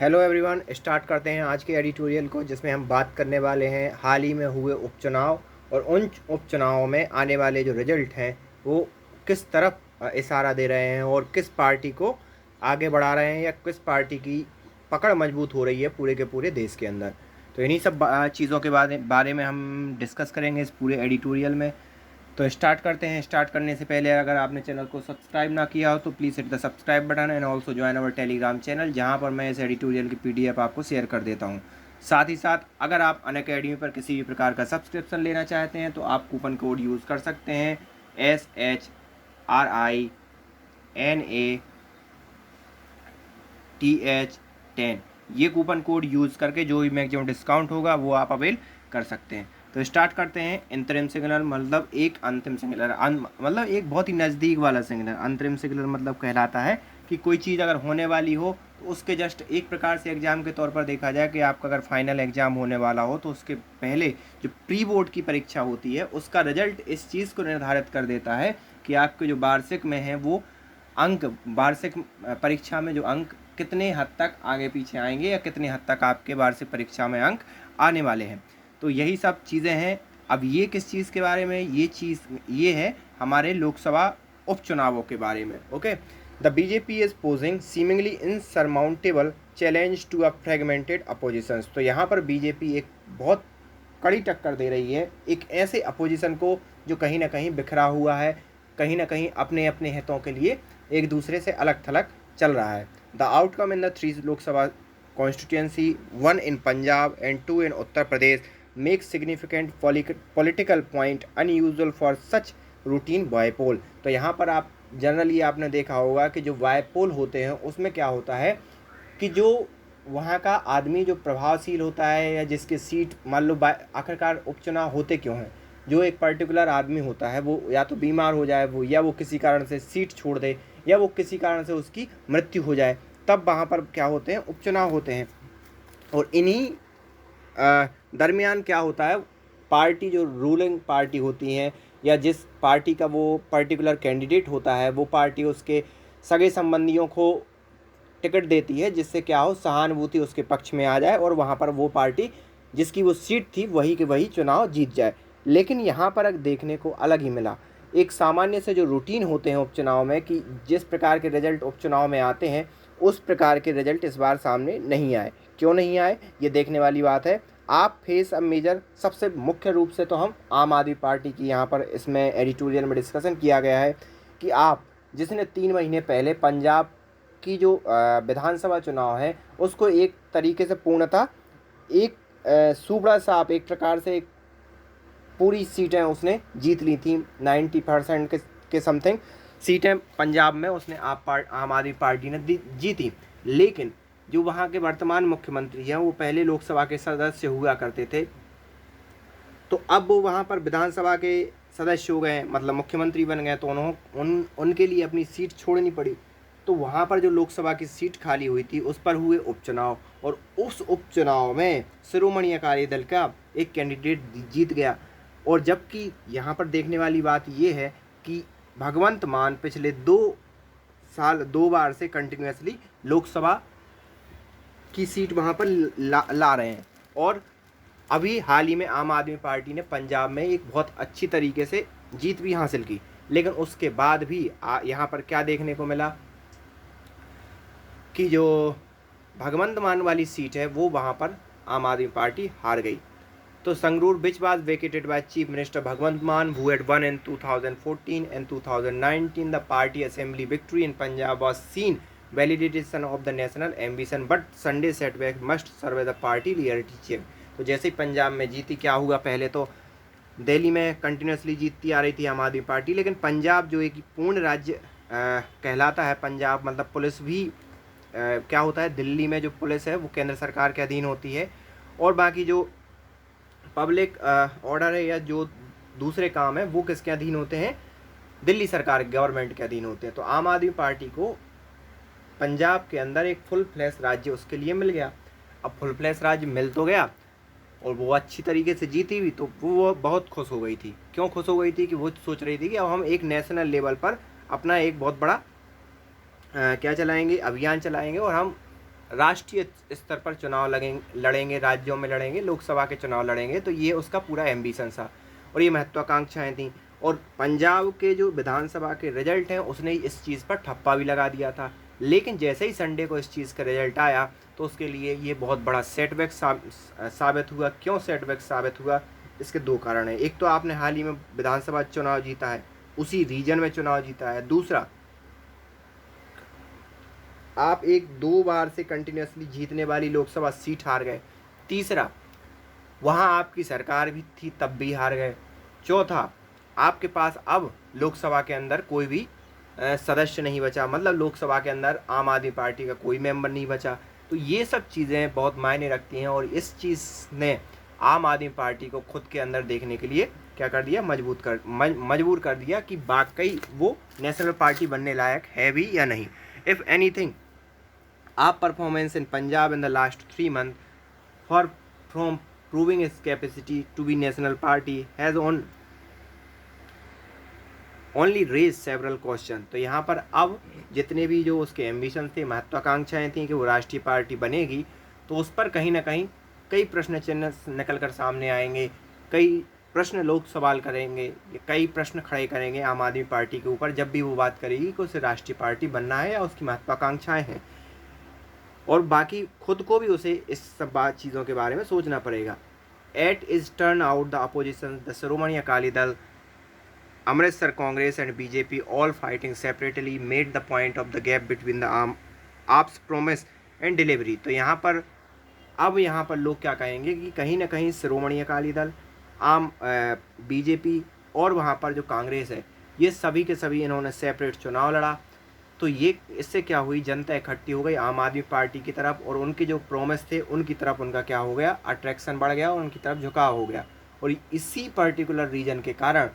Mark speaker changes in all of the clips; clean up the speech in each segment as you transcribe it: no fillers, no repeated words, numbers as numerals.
Speaker 1: Hello everyone, start करते हैं आज के एडिटोरियल को, जिसमें हम बात करने वाले हैं हाल ही में हुए उपचुनाव और उन उपचुनावों में आने वाले जो रिजल्ट हैं वो किस तरफ इशारा दे रहे हैं और किस पार्टी को आगे बढ़ा रहे हैं या किस पार्टी की पकड़ मजबूत हो रही है पूरे के पूरे देश के अंदर। तो इन्हीं सब चीज़ों के बारे में हम डिस्कस करेंगे इस पूरे एडिटोरियल में। तो स्टार्ट करते हैं। स्टार्ट करने से पहले अगर आपने चैनल को सब्सक्राइब ना किया हो तो please hit the subscribe button and also join our Telegram channel, जहां पर मैं इस एडिटोरियल की पीडीएफ आपको शेयर कर देता हूं। साथ ही साथ अगर आप अनअकैडमी पर किसी भी प्रकार का सब्सक्रिप्शन लेना चाहते हैं तो आप कूपन कोड यूज़ कर सकते हैं SHRINATH10। ये कूपन कोड यूज़ करके जो भी मैक्सिमम डिस्काउंट होगा वो आप अवेल कर सकते हैं। तो स्टार्ट करते हैं। इंतरिम सिग्नल मतलब एक अंतिम सिग्नल, मतलब एक बहुत ही नज़दीक वाला सिग्नल। अंतरिम सिग्नल मतलब कहलाता है कि कोई चीज़ अगर होने वाली हो तो उसके जस्ट एक प्रकार से एग्ज़ाम के तौर पर देखा जाए कि आपका अगर फाइनल एग्ज़ाम होने वाला हो तो उसके पहले जो प्री बोर्ड की परीक्षा होती है उसका रिजल्ट इस चीज़ को निर्धारित कर देता है कि आपके जो वार्षिक में है वो अंक, वार्षिक परीक्षा में जो अंक कितने हद तक आगे पीछे आएंगे या कितने हद तक आपके वार्षिक परीक्षा में अंक आने वाले हैं। तो यही सब चीज़ें हैं। अब ये किस चीज़ के बारे में, ये है हमारे लोकसभा उपचुनावों के बारे में। Okay, the BJP is posing seemingly insurmountable challenge to a fragmented oppositions. तो यहाँ पर बीजेपी एक बहुत कड़ी टक्कर दे रही है एक ऐसे अपोजिशन को जो कहीं ना कहीं बिखरा हुआ है, कहीं ना कहीं अपने अपने हितों के लिए एक दूसरे से अलग थलग चल रहा है। The outcome in the 3 Lok Sabha constituency, 1 in Punjab and 2 in Uttar Pradesh, make significant political point unusual for such routine bypoll. तो यहाँ पर आप जनरली आपने देखा होगा कि जो बायपोल होते हैं उसमें क्या होता है कि जो वहाँ का आदमी जो प्रभावशील होता है या जिसके सीट मान लो, आखिरकार उपचुनाव होते क्यों हैं, जो एक पर्टिकुलर आदमी होता है वो या तो बीमार हो जाए वो, या वो किसी कारण से सीट छोड़ दे, या वो किसी कारण से उसकी मृत्यु हो जाए, तब वहाँ पर क्या होते हैं, उपचुनाव होते हैं। और इन्हीं दरमियान क्या होता है, पार्टी जो रूलिंग पार्टी होती हैं या जिस पार्टी का वो पर्टिकुलर कैंडिडेट होता है वो पार्टी उसके सगे संबंधियों को टिकट देती है जिससे क्या हो, सहानुभूति उसके पक्ष में आ जाए और वहाँ पर वो पार्टी जिसकी वो सीट थी वही के वही चुनाव जीत जाए। लेकिन यहाँ पर देखने को अलग ही मिला। एक सामान्य से जो रूटीन होते हैं उपचुनाव में कि जिस प्रकार के रिजल्ट उपचुनाव में आते हैं उस प्रकार के रिजल्ट इस बार सामने नहीं आए। क्यों नहीं आए, ये देखने वाली बात है। आप फेस अ मेजर, सबसे मुख्य रूप से तो हम आम आदमी पार्टी की यहाँ पर इसमें एडिटोरियल में डिस्कशन किया गया है कि आप जिसने 3 महीने पहले पंजाब की जो विधानसभा चुनाव है उसको एक तरीके से पूर्णतः एक सुबड़ा साफ एक प्रकार से एक पूरी सीटें उसने जीत ली थी। 90% के समथिंग सीटें पंजाब में उसने आम आदमी पार्टी ने जीती। लेकिन जो वहाँ के वर्तमान मुख्यमंत्री हैं वो पहले लोकसभा के सदस्य हुआ करते थे, तो अब वो वहाँ पर विधानसभा के सदस्य हो गए, मतलब मुख्यमंत्री बन गए, तो उनके लिए अपनी सीट छोड़नी पड़ी। तो वहाँ पर जो लोकसभा की सीट खाली हुई थी उस पर हुए उपचुनाव, और उस उपचुनाव में शिरोमणि अकाली दल का एक कैंडिडेट जीत गया। और जबकि यहाँ पर देखने वाली बात ये है कि भगवंत मान पिछले 2 बार से कंटिन्यूसली लोकसभा की सीट वहाँ पर ला रहे हैं। और अभी हाल ही में आम आदमी पार्टी ने पंजाब में एक बहुत अच्छी तरीके से जीत भी हासिल की। लेकिन उसके बाद भी यहाँ पर क्या देखने को मिला कि जो भगवंत मान वाली सीट है वो वहाँ पर आम आदमी पार्टी हार गई। तो Sangrur which was vacated by chief minister Bhagwant Mann who had won in 2014 and 2019 the party assembly victory in Punjab was seen validation of the national ambition but Sunday setback must serve as a party reality check। तो जैसे ही पंजाब में जीती, क्या हुआ, पहले तो दिल्ली में continuously जीतती आ रही थी आम आदमी पार्टी, लेकिन पंजाब जो एक पूर्ण राज्य कहलाता है, पंजाब मतलब पुलिस भी क्या होता है, दिल्ली में जो पुलिस है वो केंद्र सरकार के अधीन होती है, और बाकी जो पब्लिक ऑर्डर है या जो दूसरे काम है वो किसके अधीन होते हैं, दिल्ली सरकार गवर्नमेंट के अधीन होते हैं। तो आम आदमी पार्टी को पंजाब के अंदर एक फुल फ्लैश राज्य उसके लिए मिल गया। अब फुल फ्लैश राज्य मिल तो गया और वो अच्छी तरीके से जीती भी, तो वो बहुत खुश हो गई थी। क्यों खुश हो गई थी कि वो सोच रही थी कि अब हम एक नेशनल लेवल पर अपना एक बहुत बड़ा क्या चलाएंगे, अभियान चलाएंगे और हम राष्ट्रीय स्तर पर चुनाव लड़ेंगे, राज्यों में लड़ेंगे, लोकसभा के चुनाव लड़ेंगे। तो ये उसका पूरा एम्बिशन था और ये महत्वाकांक्षाएं थी। और पंजाब के जो विधानसभा के रिजल्ट हैं उसने इस चीज़ पर ठप्पा भी लगा दिया था। लेकिन जैसे ही संडे को इस चीज़ का रिजल्ट आया तो उसके लिए ये बहुत बड़ा सेटबैक साबित हुआ। क्यों सेटबैक साबित हुआ? इसके दो कारण हैं। एक तो आपने हाल ही में विधानसभा चुनाव जीता है, उसी रीजन में चुनाव जीता है। दूसरा, आप एक 2 बार से कंटिन्यूसली जीतने वाली लोकसभा सीट हार गए। तीसरा, वहाँ आपकी सरकार भी थी तब भी हार गए। चौथा, आपके पास अब लोकसभा के अंदर कोई भी सदस्य नहीं बचा, मतलब लोकसभा के अंदर आम आदमी पार्टी का कोई मेंबर नहीं बचा। तो ये सब चीज़ें बहुत मायने रखती हैं और इस चीज़ ने आम आदमी पार्टी को खुद के अंदर देखने के लिए क्या कर दिया, मजबूर कर दिया कि वाकई वो नेशनल पार्टी बनने लायक है भी या नहीं। If anything, our performance in Punjab in the last 3 months from proving its capacity to be national party has only raised several questions। तो यहाँ पर अब जितने भी जो उसके एम्बिशन थे, महत्वाकांक्षाएं थी कि वो राष्ट्रीय पार्टी बनेगी, तो उस पर कहीं ना कहीं कई प्रश्न चिन्ह निकल कर सामने आएंगे। कई प्रश्न लोग सवाल करेंगे, कई प्रश्न खड़े करेंगे आम आदमी पार्टी के ऊपर जब भी वो बात करेगी कि उसे राष्ट्रीय पार्टी बनना है या उसकी महत्वाकांक्षाएं हैं। और बाकी खुद को भी उसे इस सब चीज़ों के बारे में सोचना पड़ेगा। At is turn out the opposition, the Shiromani Akali Dal, Amritsar Congress and BJP all fighting separately made the point of the gap between the AAP's promise and delivery. तो यहाँ पर लोग क्या कहेंगे कि कहीं ना कहीं शिरोमणि अकाली दल, बीजेपी और वहाँ पर जो कांग्रेस है, ये सभी के सभी इन्होंने सेपरेट चुनाव लड़ा। तो ये इससे क्या हुई, जनता इकट्ठी हो गई आम आदमी पार्टी की तरफ और उनके जो प्रोमिस थे उनकी तरफ उनका क्या हो गया, अट्रैक्शन बढ़ गया और उनकी तरफ झुकाव हो गया। और इसी पर्टिकुलर रीजन के कारण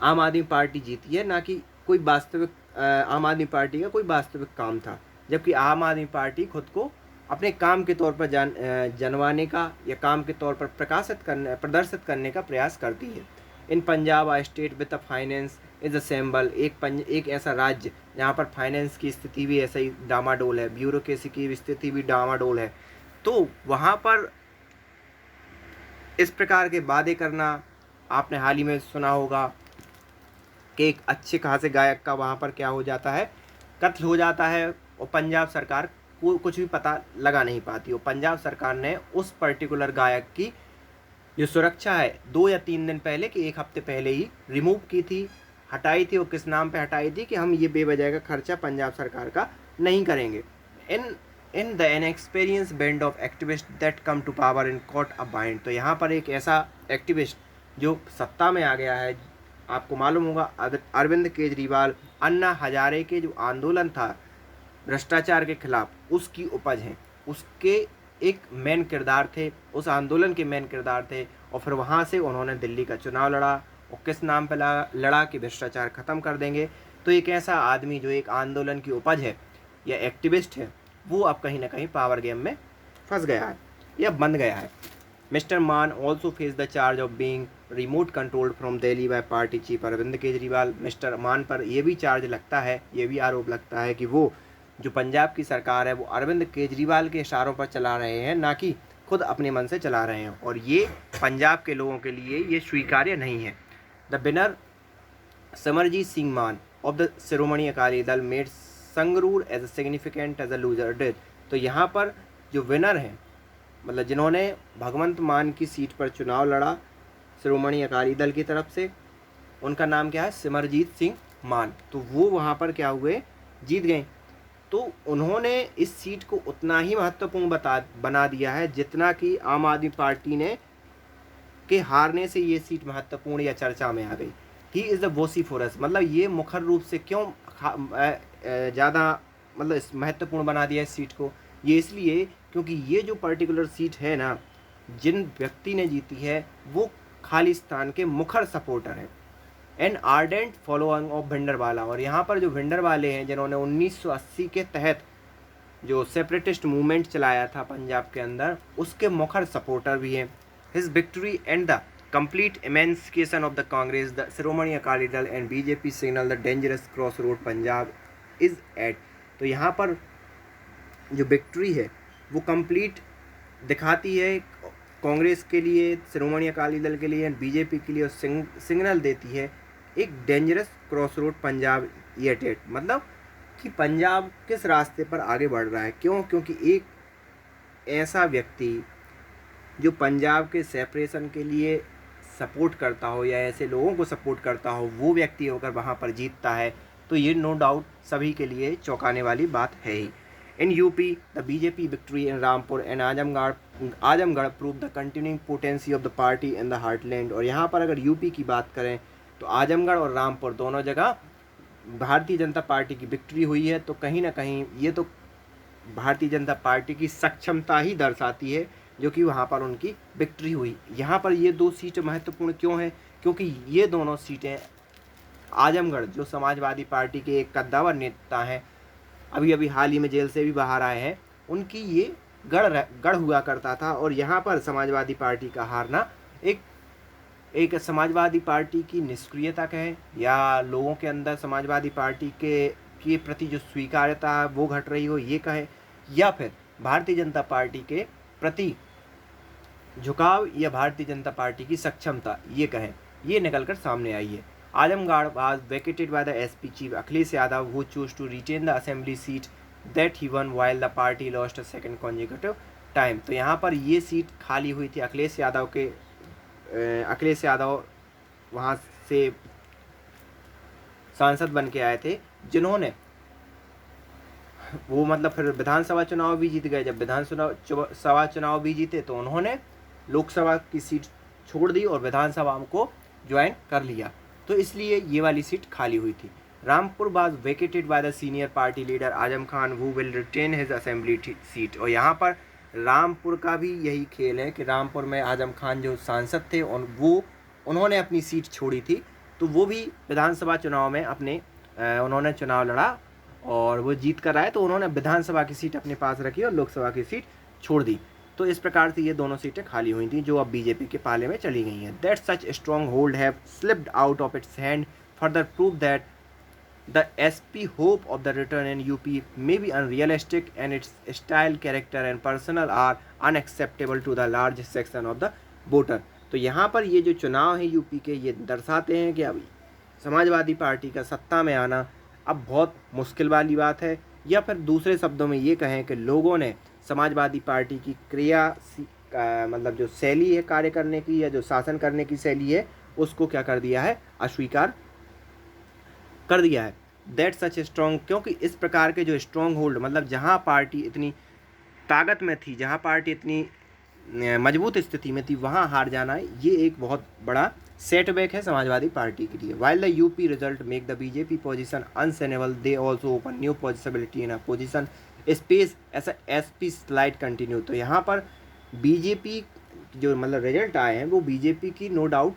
Speaker 1: आम आदमी पार्टी जीती है, ना कि कोई वास्तविक आम आदमी पार्टी का कोई वास्तविक काम था। जबकि आम आदमी पार्टी खुद को अपने काम के तौर पर जनवाने का या काम के तौर पर प्रदर्शित करने का प्रयास करती है। In Punjab a state with the finance is a symbol, एक ऐसा राज्य जहाँ पर फाइनेंस की स्थिति भी ऐसा ही डामाडोल है, ब्यूरोक्रेसी की स्थिति भी डामाडोल है। तो वहाँ पर इस प्रकार के वादे करना, आपने हाल ही में सुना होगा कि एक अच्छे खासे गायक का वहाँ पर क्या हो जाता है, कत्ल हो जाता है और पंजाब सरकार को कुछ भी पता लगा नहीं पाती। और पंजाब सरकार ने उस पर्टिकुलर गायक की जो सुरक्षा है 2 या 3 दिन पहले कि 1 हफ्ते पहले ही रिमूव की थी, हटाई थी। और किस नाम पे हटाई थी कि हम ये बेवजह का खर्चा पंजाब सरकार का नहीं करेंगे। In the inexperience band of activist that come to power in caught a bind. तो यहाँ पर एक ऐसा एक्टिविस्ट जो सत्ता में आ गया है, आपको मालूम होगा अरविंद केजरीवाल, अन्ना हजारे के जो आंदोलन था भ्रष्टाचार के खिलाफ, उसकी उपज है, उसके एक मेन किरदार थे, उस आंदोलन के मेन किरदार थे। और फिर वहाँ से उन्होंने दिल्ली का चुनाव लड़ा और किस नाम पे लड़ा कि भ्रष्टाचार ख़त्म कर देंगे। तो एक ऐसा आदमी जो एक आंदोलन की उपज है या एक्टिविस्ट है, वो अब कहीं ना कहीं पावर गेम में फंस गया है या बंद गया है। Mister Maan also face the charge of being remote controlled from Delhi by party chief Arvind Kejriwal. Mister Maan पर यह भी चार्ज लगता है, ये भी आरोप लगता है कि वो जो पंजाब की सरकार है वो अरविंद केजरीवाल के इशारों पर चला रहे हैं, ना कि खुद अपने मन से चला रहे हैं। और ये पंजाब के लोगों के लिए ये स्वीकार्य नहीं है। द विनर सिमरजीत सिंह मान of the Shiromani Akali Dal made Sangrur as a significant as a loser did. तो यहाँ पर जो विनर हैं, मतलब जिन्होंने भगवंत मान की सीट पर चुनाव लड़ा शिरोमणि अकाली दल की तरफ से, उनका नाम क्या है, सिमरजीत सिंह मान। तो वो वहाँ पर क्या हुए, जीत गए। तो उन्होंने इस सीट को उतना ही महत्वपूर्ण बना दिया है जितना कि आम आदमी पार्टी ने के हारने से ये सीट महत्वपूर्ण या चर्चा में आ गई। ही इज़ द वोसीफोरस, मतलब ये मुखर रूप से क्यों ज़्यादा मतलब महत्वपूर्ण बना दिया इस सीट को, ये इसलिए क्योंकि ये जो पर्टिकुलर सीट है ना, जिन व्यक्ति ने जीती है वो खालिस्तान के मुखर सपोर्टर हैं, an ardent follower of Bhindranwale. और यहाँ पर जो भिंडरवाले हैं जिन्होंने 1980 के तहत जो सेपरेटिस्ट मूवमेंट चलाया था पंजाब के अंदर, उसके मुखर सपोर्टर भी हैं। His victory and the complete immensification of the Congress, the Shiromani Akali Dal and BJP signal the dangerous cross road Punjab is at. तो यहाँ पर जो विक्ट्री है वो कंप्लीट दिखाती है कांग्रेस के लिए, श्रोमणी अकाली दल के लिए, बीजेपी के लिए, और सिग्नल देती है एक dangerous cross road Punjab yet eight, मतलब कि पंजाब किस रास्ते पर आगे बढ़ रहा है। क्यों? क्योंकि एक ऐसा व्यक्ति जो पंजाब के सेपरेशन के लिए सपोर्ट करता हो या ऐसे लोगों को सपोर्ट करता हो, वो व्यक्ति होकर वहाँ पर जीतता है, तो ये नो डाउट सभी के लिए चौंकाने वाली बात है ही। In UP the BJP victory in Rampur and Azamgarh prove the continuing potency of the party in the heartland. और यहाँ पर अगर यूपी की बात करें तो आजमगढ़ और रामपुर दोनों जगह भारतीय जनता पार्टी की विक्ट्री हुई है। तो कहीं ना कहीं ये तो भारतीय जनता पार्टी की सक्षमता ही दर्शाती है जो कि वहाँ पर उनकी विक्ट्री हुई। यहाँ पर ये दो सीटें महत्वपूर्ण क्यों हैं? क्योंकि ये दोनों सीटें आजमगढ़ जो समाजवादी पार्टी के एक कद्दावर नेता हैं, अभी अभी हाल ही में जेल से भी बाहर आए हैं, उनकी ये गढ़ हुआ करता था। और यहाँ पर समाजवादी पार्टी का हारना एक समाजवादी पार्टी की निष्क्रियता कहें या लोगों के अंदर समाजवादी पार्टी के प्रति जो स्वीकार्यता है वो घट रही हो ये कहें, या फिर भारतीय जनता पार्टी के प्रति झुकाव या भारतीय जनता पार्टी की सक्षमता ये कहें, ये निकल कर सामने आई है। Azamgarh was vacated by the SP chief Akhilesh Yadav, who chose to retain the assembly seat that he won while the party lost a second consecutive time। तो यहाँ पर ये सीट खाली हुई थी अखिलेश यादव वहाँ से सांसद बन के आए थे, जिन्होंने वो मतलब फिर विधानसभा चुनाव भी जीत गए। जब विधानसभा चुनाव भी जीते तो उन्होंने लोकसभा की सीट छोड़ दी और विधानसभा को ज्वाइन कर लिया, तो इसलिए ये वाली सीट खाली हुई थी। Rampur was vacated by the senior party leader Azam Khan who will retain his assembly seat. और यहाँ पर रामपुर का भी यही खेल है कि रामपुर में आजम खान जो सांसद थे और उन्होंने अपनी सीट छोड़ी थी, तो वो भी विधानसभा चुनाव में उन्होंने चुनाव लड़ा और वो जीत कर आए, तो उन्होंने विधानसभा की सीट अपने पास रखी और लोकसभा की सीट छोड़ दी। तो इस प्रकार से ये दोनों सीटें खाली हुई थी जो अब बीजेपी के पाले में चली गई हैं। That such stronghold have slipped out of its hand further prove that the SP hope of the return in UP may be unrealistic and its style, character and personal are unacceptable to the large section of the voter. तो यहाँ पर ये जो चुनाव है UP के, ये दर्शाते हैं कि अब समाजवादी पार्टी का सत्ता में आना अब बहुत मुश्किल वाली बात है, या फिर दूसरे शब्दों में ये कहें कि लोगों ने समाजवादी पार्टी की मतलब जो शैली है कार्य करने की या जो शासन करने की शैली है उसको क्या कर दिया है, अस्वीकार कर दिया है। दैट सच स्ट्रॉन्ग, क्योंकि इस प्रकार के जो स्ट्रॉन्ग होल्ड मतलब जहाँ पार्टी इतनी ताकत में थी, जहाँ पार्टी इतनी मजबूत स्थिति में थी, वहाँ हार जाना ये एक बहुत बड़ा सेटबैक है समाजवादी पार्टी के लिए। While the UP result make the BJP position untenable, they also open new possibility in opposition space as SP slide continue. तो यहाँ पर बीजेपी जो मतलब रिजल्ट आए हैं वो बीजेपी की नो डाउट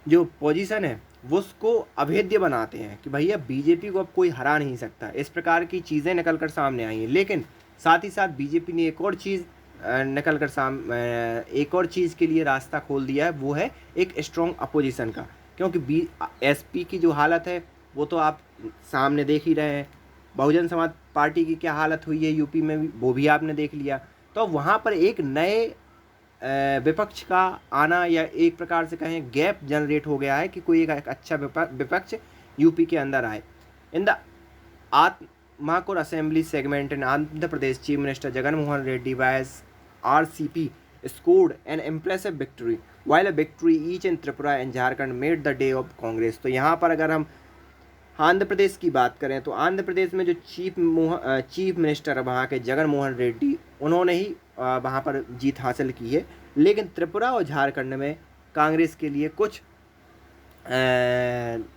Speaker 1: जो पोजीशन है वो उसको अभेद्य बनाते हैं कि भैया बीजेपी को अब कोई हरा नहीं सकता। इस प्रकार की चीज़ें निकल कर सामने आई हैं, लेकिन साथ ही साथ बीजेपी ने एक और चीज़ एक और चीज़ के लिए रास्ता खोल दिया है, वो है एक स्ट्रॉन्ग अपोजिशन का। क्योंकि एसपी की जो हालत है वो तो आप सामने देख ही रहे हैं, बहुजन समाज पार्टी की क्या हालत हुई है यूपी में भी वो भी आपने देख लिया। तो वहाँ पर एक नए विपक्ष का आना या एक प्रकार से कहें गैप जनरेट हो गया है कि कोई एक अच्छा विपक्ष यूपी के अंदर आए। In the Atmakur assembly segment in Andhra Pradesh, chief minister Jagan Mohan Reddy YS RCP scored an impressive victory while a victory each in Tripura and Jharkhand made the day of Congress। तो यहाँ पर अगर हम आंध्र प्रदेश की बात करें तो आंध्र प्रदेश में जो चीफ मिनिस्टर वहाँ के जगन मोहन रेड्डी, उन्होंने ही वहाँ पर जीत हासिल की है। लेकिन त्रिपुरा और झारखंड में कांग्रेस के लिए कुछ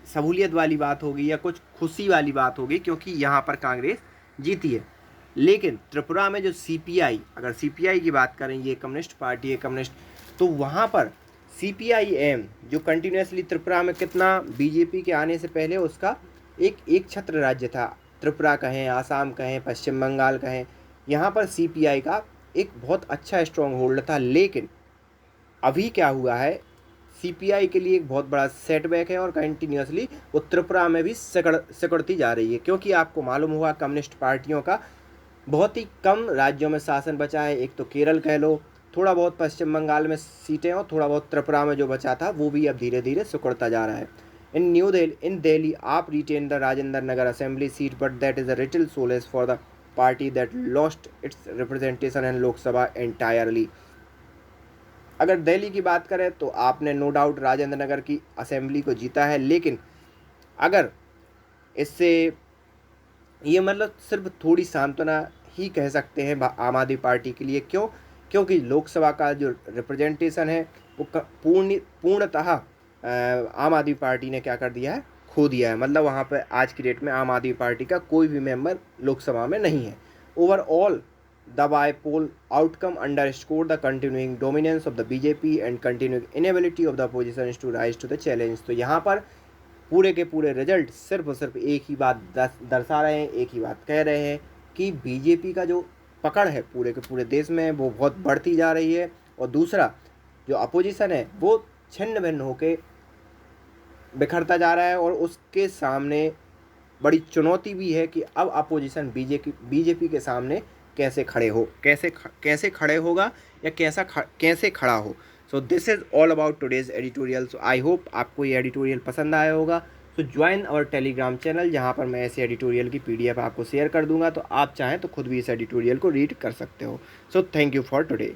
Speaker 1: सहूलियत वाली बात होगी या कुछ खुशी वाली बात होगी क्योंकि यहाँ पर कांग्रेस जीती है। लेकिन त्रिपुरा में जो CPI, अगर CPI की बात करें, ये कम्युनिस्ट पार्टी है, कम्युनिस्ट, तो वहाँ पर CPIM जो कंटिन्यूसली त्रिपुरा में कितना बीजेपी के आने से पहले उसका एक छत्र राज्य था, त्रिपुरा कहें, आसाम कहें, पश्चिम बंगाल कहें, यहाँ पर CPI का एक बहुत अच्छा स्ट्रॉन्ग होल्ड था। लेकिन अभी क्या हुआ है, CPI के लिए एक बहुत बड़ा सेटबैक है और कंटिन्यूसली वो त्रिपुरा में भी सिकुड़ती जा रही है। क्योंकि आपको मालूम हुआ कम्युनिस्ट पार्टियों का बहुत ही कम राज्यों में शासन बचा है, एक तो केरल कह लो, थोड़ा बहुत पश्चिम बंगाल में सीटें और थोड़ा बहुत त्रिपुरा में जो बचा था वो भी अब धीरे धीरे सिकुड़ता जा रहा है। In Delhi AAP retain the Rajendra Nagar assembly seat but that is a little solace for the party that lost its representation in Lok Sabha entirely. अगर दिल्ली की बात करें तो आपने नो डाउट राजेंद्र नगर की असेंबली को जीता है, लेकिन अगर इससे ये मतलब सिर्फ थोड़ी सांत्वना ही कह सकते हैं आम आदमी पार्टी के लिए। क्यों? क्योंकि लोकसभा का जो रिप्रेजेंटेशन है वो पूर्णतः आम आदमी पार्टी ने क्या कर दिया है, खो दिया है। मतलब वहाँ पर आज की डेट में आम आदमी पार्टी का कोई भी मेंबर लोकसभा में नहीं है। Overall the bypoll outcome underscore the continuing dominance of the BJP and continuing inability of the opposition to rise to the challenge. तो यहाँ पर पूरे के पूरे रिजल्ट सिर्फ और सिर्फ एक ही बात दर्शा रहे हैं, एक ही बात कह रहे हैं कि बीजेपी का जो पकड़ है पूरे के पूरे देश में वो बहुत बढ़ती जा रही है, और दूसरा जो अपोजिशन है वो छिन्न भिन्न होकर बिखरता जा रहा है। और उसके सामने बड़ी चुनौती भी है कि अब अपोजिशन बीजेपी के सामने कैसे खड़े होगा या कैसे खड़ा हो। So this is all about today's editorial. So I hope आपको ये एडिटोरियल पसंद आया होगा। So join our Telegram channel, जहाँ पर मैं ऐसे एडिटोरियल की PDF आपको शेयर कर दूंगा, तो आप चाहें तो खुद भी इस एडिटोरियल को रीड कर सकते हो। So thank you for today.